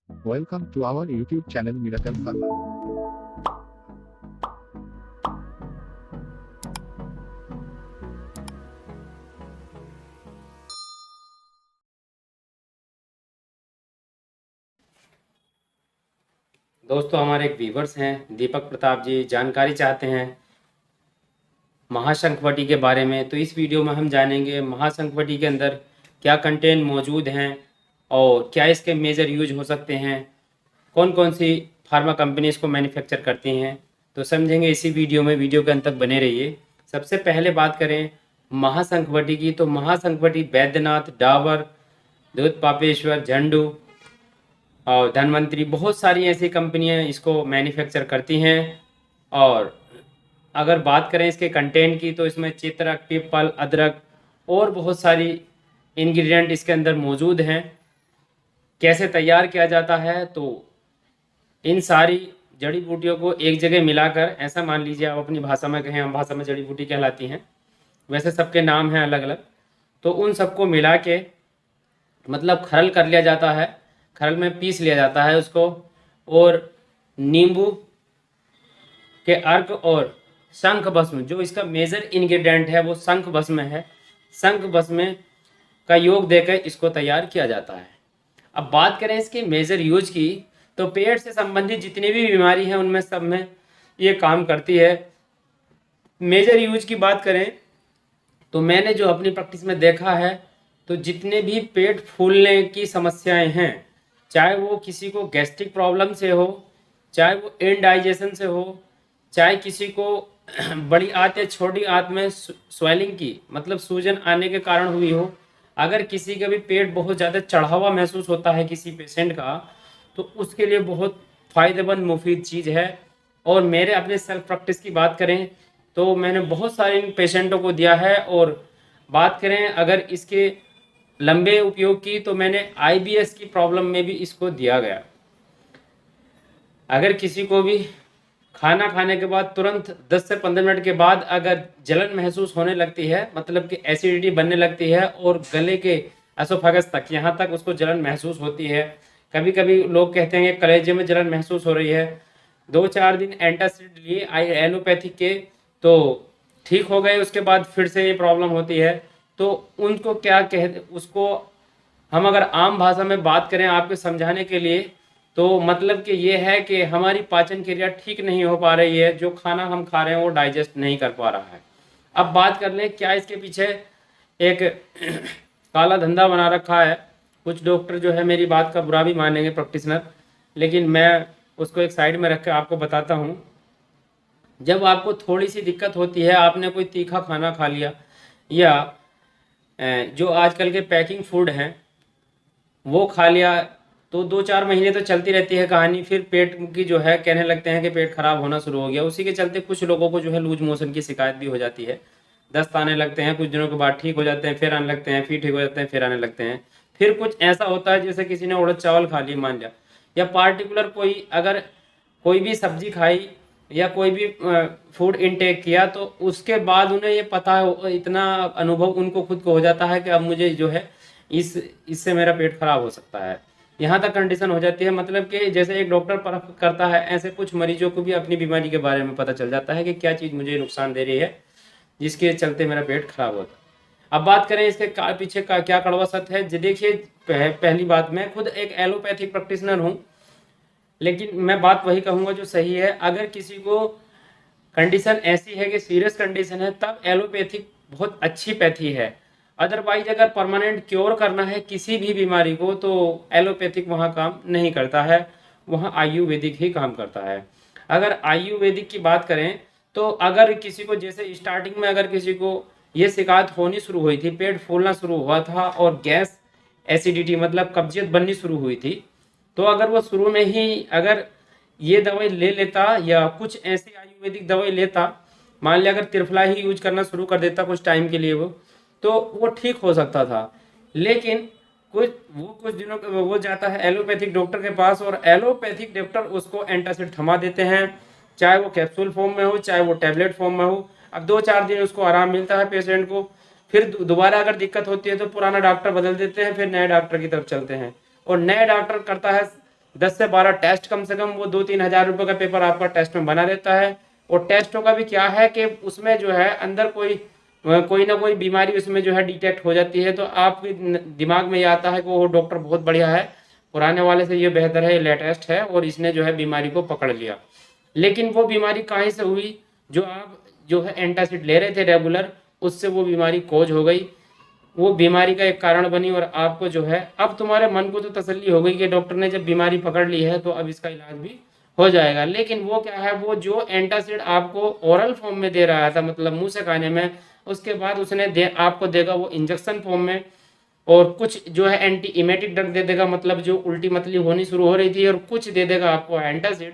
Welcome to our YouTube channel Miracle Pharma. दोस्तों, हमारे एक व्यूवर्स हैं दीपक प्रताप जी, जानकारी चाहते हैं महाशंखवटी के बारे में। तो इस वीडियो में हम जानेंगे महाशंखवटी के अंदर क्या कंटेंट मौजूद हैं और क्या इसके मेजर यूज हो सकते हैं, कौन कौन सी फार्मा कंपनी इसको मैन्युफैक्चर करती हैं। तो समझेंगे इसी वीडियो में, वीडियो के अंत तक बने रहिए। सबसे पहले बात करें महाशंखवटी की, तो महाशंखवटी बैद्यनाथ, डाबर, दूध पापेश्वर, झंडू और धनवंतरी, बहुत सारी ऐसी कंपनियां इसको मैन्युफैक्चर करती हैं। और अगर बात करें इसके कंटेंट की, तो इसमें चित्रक, पीपल, अदरक और बहुत सारी इंग्रेडिएंट इसके अंदर मौजूद हैं। कैसे तैयार किया जाता है, तो इन सारी जड़ी बूटियों को एक जगह मिलाकर, ऐसा मान लीजिए आप अपनी भाषा में कहें, हम भाषा में जड़ी बूटी कहलाती हैं, वैसे सबके नाम हैं अलग अलग। तो उन सबको मिला के मतलब खरल कर लिया जाता है, खरल में पीस लिया जाता है उसको, और नींबू के अर्क और शंख भस्म, जो इसका मेजर इंग्रेडिएंट है वो शंख भस्म है, शंख भस्म का योग देकर इसको तैयार किया जाता है। अब बात करें इसकी मेजर यूज की, तो पेट से संबंधित जितनी भी बीमारी है उनमें सब में ये काम करती है। मेजर यूज की बात करें तो मैंने जो अपनी प्रैक्टिस में देखा है, तो जितने भी पेट फूलने की समस्याएं हैं, चाहे वो किसी को गैस्ट्रिक प्रॉब्लम से हो, चाहे वो इनडाइजेशन से हो, चाहे किसी को बड़ी आंत या छोटी आंत में स्वेलिंग की मतलब सूजन आने के कारण हुई हो, अगर किसी का भी पेट बहुत ज़्यादा चढ़ा हुआ महसूस होता है किसी पेशेंट का, तो उसके लिए बहुत फ़ायदेमंद मुफीद चीज़ है। और मेरे अपने सेल्फ प्रैक्टिस की बात करें तो मैंने बहुत सारे पेशेंटों को दिया है। और बात करें अगर इसके लंबे उपयोग की, तो मैंने आईबीएस की प्रॉब्लम में भी इसको दिया गया। अगर किसी को भी खाना खाने के बाद तुरंत 10 से 15 मिनट के बाद अगर जलन महसूस होने लगती है, मतलब कि एसिडिटी बनने लगती है और गले के एसोफेगस तक, यहाँ तक उसको जलन महसूस होती है, कभी कभी लोग कहते हैं कि कलेजे में जलन महसूस हो रही है, 2-4 दिन एंटासिड लिए एलोपैथिक के तो ठीक हो गए, उसके बाद फिर से ये प्रॉब्लम होती है। तो उनको क्या कहते, उसको हम अगर आम भाषा में बात करें आपको समझाने के लिए, तो मतलब कि ये है कि हमारी पाचन क्रिया ठीक नहीं हो पा रही है, जो खाना हम खा रहे हैं वो डाइजेस्ट नहीं कर पा रहा है। अब बात कर लें क्या इसके पीछे एक काला धंधा बना रखा है। कुछ डॉक्टर जो है मेरी बात का बुरा भी मानेंगे, प्रैक्टिशनर, लेकिन मैं उसको एक साइड में रख कर आपको बताता हूँ। जब आपको थोड़ी सी दिक्कत होती है, आपने कोई तीखा खाना खा लिया या जो आजकल के पैकिंग फूड हैं वो खा लिया, तो 2-4 महीने तो चलती रहती है कहानी, फिर पेट की जो है कहने लगते हैं कि पेट खराब होना शुरू हो गया। उसी के चलते कुछ लोगों को जो है लूज मोशन की शिकायत भी हो जाती है, दस्त आने लगते हैं, कुछ दिनों के बाद ठीक हो जाते हैं, फिर आने लगते हैं, फिर ठीक हो जाते हैं, फिर आने लगते हैं। फिर कुछ ऐसा होता है जैसे किसी ने उड़द चावल खा लिया मान लिया, या पार्टिकुलर कोई अगर कोई भी सब्जी खाई या कोई भी फूड इनटेक किया, तो उसके बाद उन्हें ये पता है, इतना अनुभव उनको खुद को हो जाता है कि अब मुझे जो है इससे मेरा पेट खराब हो सकता है, यहाँ तक कंडीशन हो जाती है। मतलब कि जैसे एक डॉक्टर परख करता है, ऐसे कुछ मरीजों को भी अपनी बीमारी के बारे में पता चल जाता है कि क्या चीज़ मुझे नुकसान दे रही है जिसके चलते मेरा पेट खराब होता है। अब बात करें इसके पीछे का क्या कड़वा सत्य है, देखिए पहली बात, मैं खुद एक एलोपैथिक प्रैक्टिशनर हूँ, लेकिन मैं बात वही कहूँगा जो सही है। अगर किसी को कंडीशन ऐसी है कि सीरियस कंडीशन है, तब एलोपैथिक बहुत अच्छी पैथी है। अदरवाइज अगर परमानेंट क्योर करना है किसी भी बीमारी को, तो एलोपैथिक वहाँ काम नहीं करता है, वहाँ आयुर्वेदिक ही काम करता है। अगर आयुर्वेदिक की बात करें तो अगर किसी को जैसे स्टार्टिंग में अगर किसी को ये शिकायत होनी शुरू हुई थी, पेट फूलना शुरू हुआ था और गैस एसिडिटी मतलब कब्जियत बननी शुरू हुई थी, तो अगर वो शुरू में ही अगर ये दवाई ले लेता या कुछ ऐसी आयुर्वेदिक दवाई लेता, मान लिया अगर त्रिफला ही यूज करना शुरू कर देता कुछ टाइम के लिए तो वो ठीक हो सकता था। लेकिन कुछ दिनों के वो जाता है एलोपैथिक डॉक्टर के पास, और एलोपैथिक डॉक्टर उसको एंटासिड थमा देते हैं, चाहे वो कैप्सूल फॉर्म में हो चाहे वो टैबलेट फॉर्म में हो। अब 2-4 दिन उसको आराम मिलता है पेशेंट को, फिर दोबारा अगर दिक्कत होती है तो पुराना डॉक्टर बदल देते हैं, फिर नए डॉक्टर की तरफ चलते हैं, और नए डॉक्टर करता है 10 से 12 टेस्ट, कम से कम वो 2-3 हज़ार रुपये का पेपर आपका टेस्ट में बना देता है। और टेस्टों का भी क्या है कि उसमें जो है अंदर कोई ना कोई बीमारी उसमें जो है डिटेक्ट हो जाती है, तो आपके दिमाग में ये आता है कि वो डॉक्टर बहुत बढ़िया है, पुराने वाले से ये बेहतर है, ये लेटेस्ट है और इसने जो है बीमारी को पकड़ लिया। लेकिन वो बीमारी कहाँ से हुई, जो आप जो है एंटासिड ले रहे थे रेगुलर, उससे वो बीमारी कोज हो गई, वो बीमारी का एक कारण बनी। और आपको जो है अब तुम्हारे मन को तो तसल्ली हो गई कि डॉक्टर ने जब बीमारी पकड़ ली है तो अब इसका इलाज भी हो जाएगा। लेकिन वो क्या है, वो जो एंटासिड आपको ओरल फॉर्म में दे रहा था, मतलब मुंह से खाने में, उसके बाद उसने आपको देगा वो इंजेक्शन फॉर्म में, और कुछ जो है एंटी इमेटिक ड्रग दे देगा, मतलब जो उल्टी मतली होनी शुरू हो रही थी, और कुछ दे देगा आपको एंटासिड,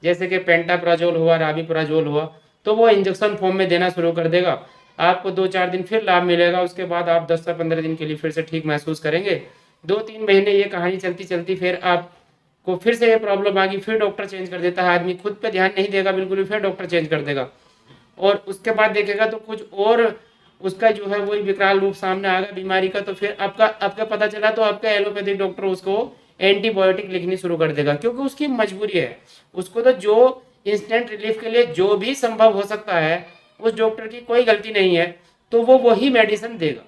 जैसे कि पेंटाप्राजोल हुआ, राबिप्राजोल हुआ, तो वो इंजेक्शन फॉर्म में देना शुरू कर देगा। आपको 2-4 दिन फिर लाभ मिलेगा, उसके बाद आप 10 से 15 दिन के लिए फिर से ठीक महसूस करेंगे। 2-3 महीने ये कहानी चलती चलती फिर आपको फिर से ये प्रॉब्लम आ गई, फिर डॉक्टर चेंज कर देता है, आदमी खुद पे ध्यान नहीं देगा बिल्कुल भी, फिर डॉक्टर चेंज कर देगा, और उसके बाद देखेगा तो कुछ और उसका जो है वही विकराल रूप सामने आ गया बीमारी का, तो फिर आपका पता चला तो आपका एलोपैथिक डॉक्टर उसको एंटीबायोटिक लिखनी शुरू कर देगा, क्योंकि उसकी मजबूरी है। उसको तो जो इंस्टेंट रिलीफ के लिए जो भी संभव हो सकता है, उस डॉक्टर की कोई गलती नहीं है, तो वो वही मेडिसिन देगा।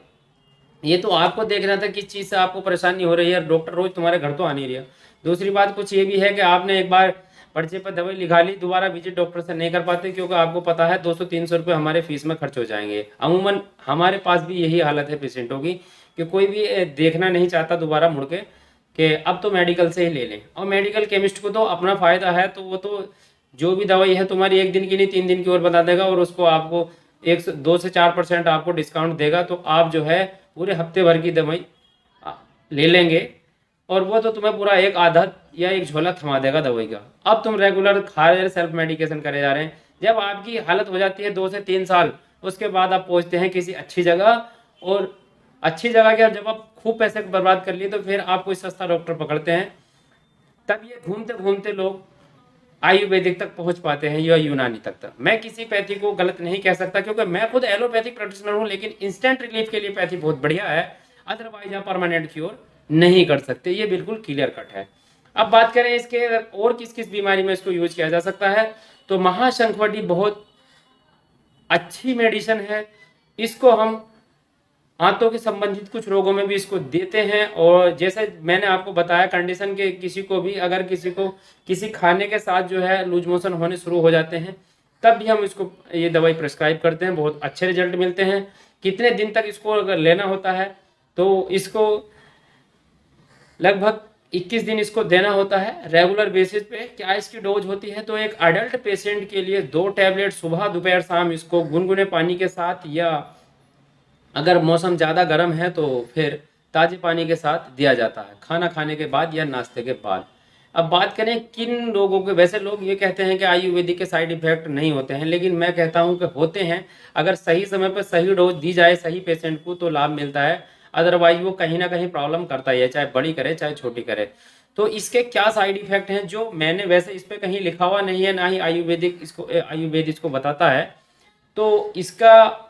ये तो आपको देखना था किस चीज़ से आपको परेशानी हो रही है, डॉक्टर रोज तुम्हारे घर तो आ नहीं रहा। दूसरी बात कुछ ये भी है कि आपने एक बार पर्चे पर दवाई लिखा ली, दोबारा विजिट डॉक्टर से नहीं कर पाते, क्योंकि आपको पता है 200-300 रुपये हमारे फीस में खर्च हो जाएंगे। अमूमन हमारे पास भी यही हालत है पेशेंटों की, कि कोई भी देखना नहीं चाहता दोबारा मुड़ के कि अब तो मेडिकल से ही ले लें। और मेडिकल केमिस्ट को तो अपना फ़ायदा है, तो वो तो जो भी दवाई है तुम्हारी 1 दिन की नहीं 3 दिन की और बता देगा, और उसको आपको 2 से 4% आपको डिस्काउंट देगा, तो आप जो है पूरे हफ्ते भर की दवाई ले लेंगे, और वो तो तुम्हें पूरा एक आधा या एक झोला थमा देगा दवाई का। अब तुम रेगुलर खा रहे, सेल्फ मेडिकेशन करे जा रहे हैं। जब आपकी हालत हो जाती है 2 से 3 साल, उसके बाद आप पहुंचते हैं किसी अच्छी जगह, और अच्छी जगह के जब आप खूब पैसे बर्बाद कर लिए, तो फिर आप कोई सस्ता डॉक्टर पकड़ते हैं। तब ये घूमते घूमते लोग आयुर्वेदिक तक पहुंच पाते हैं या यूनानी तक। मैं किसी पैथी को गलत नहीं कह सकता, क्योंकि मैं खुद एलोपैथिक प्रैक्टिशनर हूं, लेकिन इंस्टेंट रिलीफ के लिए पैथी बहुत बढ़िया है, अदरवाइज आप परमानेंट क्योर नहीं कर सकते, ये बिल्कुल क्लियर कट है। अब बात करें इसके और किस किस बीमारी में इसको यूज किया जा सकता है, तो महाशंखवटी बहुत अच्छी मेडिसिन है। इसको हम आंतों के संबंधित कुछ रोगों में भी इसको देते हैं, और जैसे मैंने आपको बताया कंडीशन के किसी को भी अगर किसी को किसी खाने के साथ जो है लूज मोशन होने शुरू हो जाते हैं, तब भी हम इसको ये दवाई प्रिस्क्राइब करते हैं, बहुत अच्छे रिजल्ट मिलते हैं। कितने दिन तक इसको अगर लेना होता है, तो इसको लगभग 21 दिन इसको देना होता है रेगुलर बेसिस पे। क्या इसकी डोज होती है, तो एक अडल्ट पेशेंट के लिए 2 टैबलेट सुबह दोपहर शाम इसको गुनगुने पानी के साथ, या अगर मौसम ज़्यादा गर्म है तो फिर ताज़े पानी के साथ दिया जाता है, खाना खाने के बाद या नाश्ते के बाद। अब बात करें किन लोगों के, वैसे लोग ये कहते हैं कि आयुर्वेदिक के साइड इफेक्ट नहीं होते हैं, लेकिन मैं कहता हूं कि होते हैं। अगर सही समय पर सही डोज दी जाए सही पेशेंट को तो लाभ मिलता है, अदरवाइज वो कहीं ना कहीं प्रॉब्लम करता ही है, चाहे बड़ी करे चाहे छोटी करे। तो इसके क्या साइड इफेक्ट हैं, जो मैंने वैसे इस पर कहीं लिखा हुआ नहीं है, ना ही आयुर्वेद इसको बताता है। तो इसका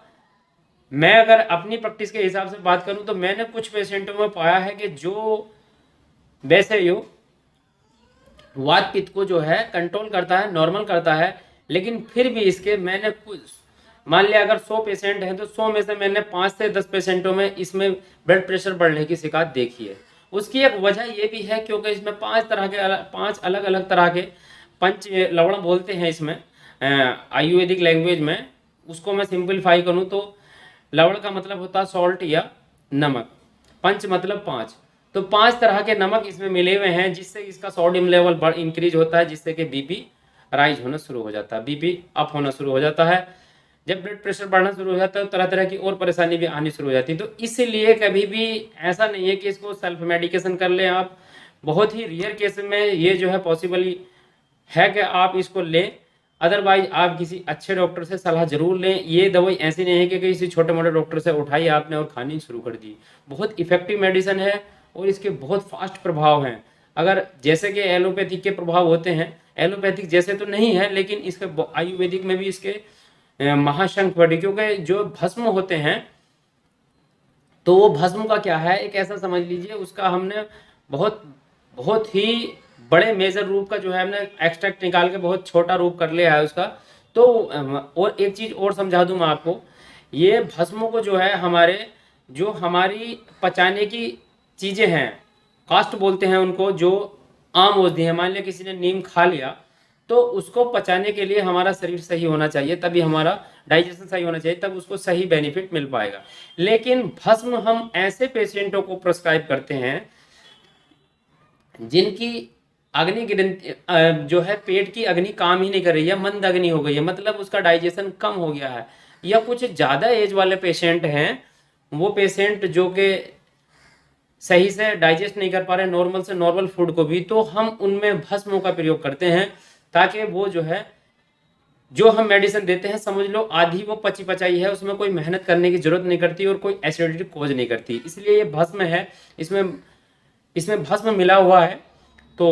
मैं अगर अपनी प्रैक्टिस के हिसाब से बात करूं, तो मैंने कुछ पेशेंटों में पाया है कि जो वैसे यो वात पित्त को जो है कंट्रोल करता है, नॉर्मल करता है, लेकिन फिर भी इसके मैंने कुछ मान लिया अगर 100 पेशेंट हैं, तो 100 में से मैंने 5 से 10 पेशेंटों में इसमें ब्लड प्रेशर बढ़ने की शिकायत देखी है। उसकी एक वजह ये भी है क्योंकि इसमें 5 अलग अलग तरह के पंच लवण बोलते हैं इसमें आयुर्वेदिक लैंग्वेज में। उसको मैं सिंपलीफाई करूँ तो लवण का मतलब होता है सॉल्ट या नमक, पंच मतलब 5, तो 5 तरह के नमक इसमें मिले हुए हैं, जिससे इसका सोडियम लेवल इंक्रीज होता है, जिससे कि बीपी राइज होना शुरू हो जाता है, बीपी अप होना शुरू हो जाता है। जब ब्लड प्रेशर बढ़ना शुरू हो जाता है तो तरह तरह की और परेशानी भी आनी शुरू हो जाती है। तो इसलिए कभी भी ऐसा नहीं है कि इसको सेल्फ मेडिकेशन कर लें आप। बहुत ही रेयर केस में ये जो है पॉसिबल है कि आप इसको लें, अदरवाइज आप किसी अच्छे डॉक्टर से सलाह जरूर लें। ये दवाई ऐसी नहीं है कि किसी छोटे मोटे डॉक्टर से उठाई आपने और खानी शुरू कर दी। बहुत इफेक्टिव मेडिसिन है और इसके बहुत फास्ट प्रभाव हैं। अगर जैसे कि एलोपैथिक के प्रभाव होते हैं, एलोपैथिक जैसे तो नहीं है, लेकिन इसके आयुर्वेदिक में भी इसके महाशंखवटी, क्योंकि जो भस्म होते हैं तो वो भस्म का क्या है, एक ऐसा समझ लीजिए उसका हमने बहुत ही बड़े मेजर रूप का जो है हमने एक्सट्रैक्ट निकाल के बहुत छोटा रूप कर लिया है उसका। तो और एक चीज़ और समझा दूं मैं आपको, ये भस्मों को जो है हमारे जो हमारी पचाने की चीज़ें हैं, कास्ट बोलते हैं उनको, जो आम औषधि है, मान लिया किसी ने नीम खा लिया तो उसको पचाने के लिए हमारा शरीर सही होना चाहिए, तभी हमारा डाइजेशन सही होना चाहिए, तब उसको सही बेनिफिट मिल पाएगा। लेकिन भस्म हम ऐसे पेशेंटों को प्रिस्क्राइब करते हैं जिनकी अग्नि ग्रंथि जो है पेट की अग्नि काम ही नहीं कर रही है, मंद अग्नि हो गई है, मतलब उसका डाइजेशन कम हो गया है, या कुछ ज़्यादा एज वाले पेशेंट हैं, वो पेशेंट जो कि सही से डाइजेस्ट नहीं कर पा रहे नॉर्मल से नॉर्मल फूड को भी, तो हम उनमें भस्मों का प्रयोग करते हैं ताकि वो जो है जो हम मेडिसिन देते हैं, समझ लो आधी वो पची पचाई है, उसमें कोई मेहनत करने की जरूरत नहीं करती और कोई एसिडिटी कोज नहीं करती, इसलिए ये भस्म है। इसमें इसमें भस्म मिला हुआ है। तो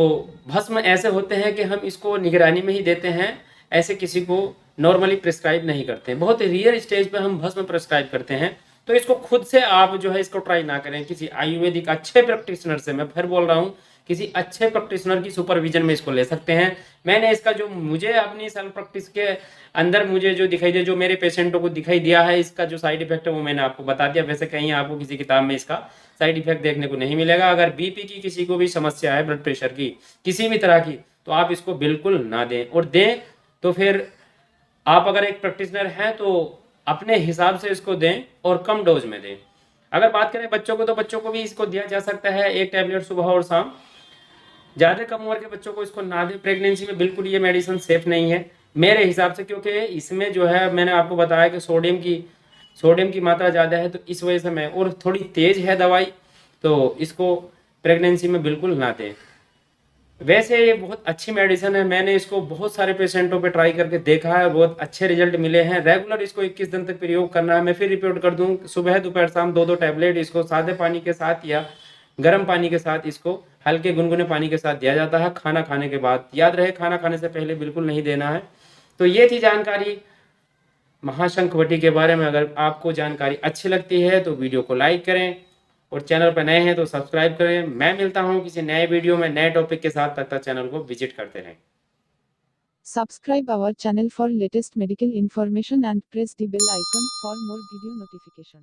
भस्म ऐसे होते हैं कि हम इसको निगरानी में ही देते हैं, ऐसे किसी को नॉर्मली प्रिस्क्राइब नहीं करते हैं, बहुत रेयर स्टेज पे हम भस्म प्रिस्क्राइब करते हैं। तो इसको खुद से आप जो है इसको ट्राई ना करें, किसी आयुर्वेदिक अच्छे प्रैक्टिशनर से, मैं फिर बोल रहा हूँ, किसी अच्छे प्रैक्टिशनर की सुपरविजन में इसको ले सकते हैं। मैंने इसका जो मुझे अपनी सेल्फ प्रैक्टिस के अंदर मुझे जो दिखाई दे, जो मेरे पेशेंटों को दिखाई दिया है, इसका जो साइड इफेक्ट है वो मैंने आपको बता दिया। वैसे कहीं आपको किसी किताब में इसका साइड इफेक्ट देखने को नहीं मिलेगा। अगर बीपी की किसी को भी समस्या है, ब्लड प्रेशर की किसी भी तरह की, तो आप इसको बिल्कुल ना दें, और दें तो फिर आप अगर एक प्रैक्टिशनर हैं तो अपने हिसाब से इसको दें और कम डोज में दें। अगर बात करें बच्चों को, तो बच्चों को भी इसको दिया जा सकता है, एक टैबलेट सुबह और शाम। ज़्यादा कम उम्र के बच्चों को इसको ना दें, प्रेगनेंसी में बिल्कुल ये मेडिसिन सेफ नहीं है मेरे हिसाब से, क्योंकि इसमें जो है मैंने आपको बताया कि सोडियम की मात्रा ज़्यादा है, तो इस वजह से मैं, और थोड़ी तेज़ है दवाई, तो इसको प्रेगनेंसी में बिल्कुल ना दें। वैसे ये बहुत अच्छी मेडिसिन है, मैंने इसको बहुत सारे पेशेंटों पे ट्राई करके देखा है, बहुत अच्छे रिजल्ट मिले हैं। रेगुलर इसको 21 दिन तक प्रयोग करना है। मैं फिर रिपोर्ट कर दूं, सुबह दोपहर शाम 2-2 टैबलेट इसको सादे पानी के साथ या गर्म पानी के साथ, इसको हल्के गुनगुने पानी के साथ दिया जाता है खाना खाने के बाद। याद रहे, खाना खाने से पहले बिल्कुल नहीं देना है। तो ये थी जानकारी महाशंखवटी के बारे में। अगर आपको जानकारी अच्छी लगती है तो वीडियो को लाइक करें, और चैनल पर नए हैं तो सब्सक्राइब करें। मैं मिलता हूं किसी नए वीडियो में नए टॉपिक के साथ, तब तक चैनल को विजिट करते रहें। Subscribe our channel for latest medical information and press the bell icon for more video notification.